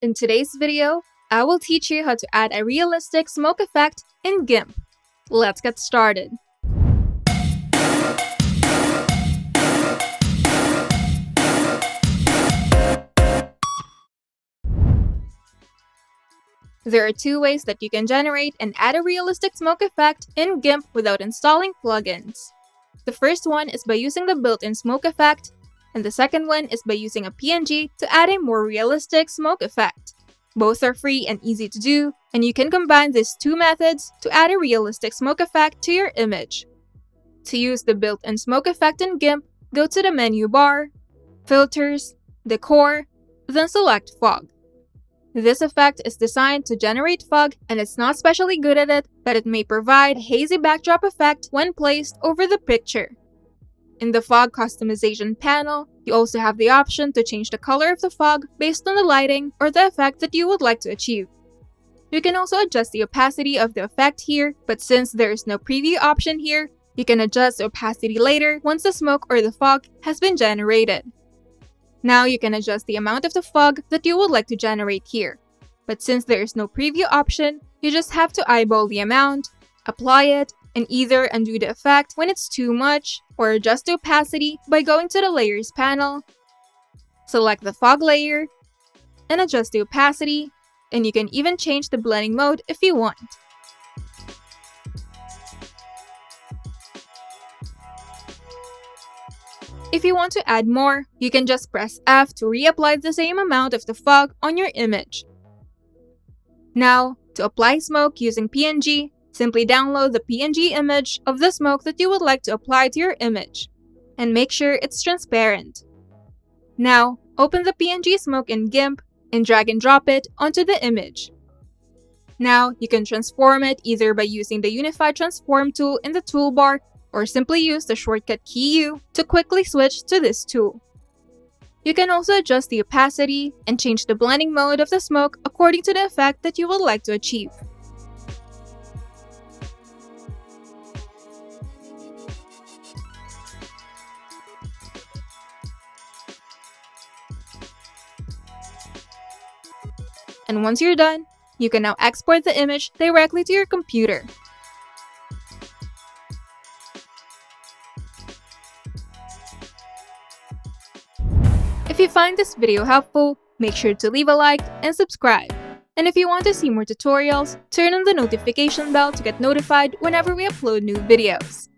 In today's video, I will teach you how to add a realistic smoke effect in Gimp. Let's get started. There are two ways that you can generate and add a realistic smoke effect in Gimp without installing plugins. The first one is by using the built-in smoke effect, and the second one is by using a PNG to add a more realistic smoke effect. Both are free and easy to do, and you can combine these two methods to add a realistic smoke effect to your image. To use the built-in smoke effect in Gimp, go to the menu bar, Filters, Decor, then select Fog. This effect is designed to generate fog, and it's not specially good at it, but it may provide a hazy backdrop effect when placed over the picture. In the fog customization panel, you also have the option to change the color of the fog based on the lighting or the effect that you would like to achieve. You can also adjust the opacity of the effect here, but since there is no preview option here, you can adjust the opacity later once the smoke or the fog has been generated. Now you can adjust the amount of the fog that you would like to generate here. But since there is no preview option, you just have to eyeball the amount, apply it, and either undo the effect when it's too much, or adjust the opacity by going to the Layers panel, select the fog layer, and adjust the opacity, and you can even change the blending mode if you want. If you want to add more, you can just press F to reapply the same amount of the fog on your image. Now, to apply smoke using PNG, simply download the PNG image of the smoke that you would like to apply to your image, and make sure it's transparent. Now, open the PNG smoke in Gimp and drag and drop it onto the image. Now, you can transform it either by using the Unified Transform tool in the toolbar, or simply use the shortcut key U to quickly switch to this tool. You can also adjust the opacity and change the blending mode of the smoke according to the effect that you would like to achieve. And once you're done, you can now export the image directly to your computer. If you find this video helpful, make sure to leave a like and subscribe. And if you want to see more tutorials, turn on the notification bell to get notified whenever we upload new videos.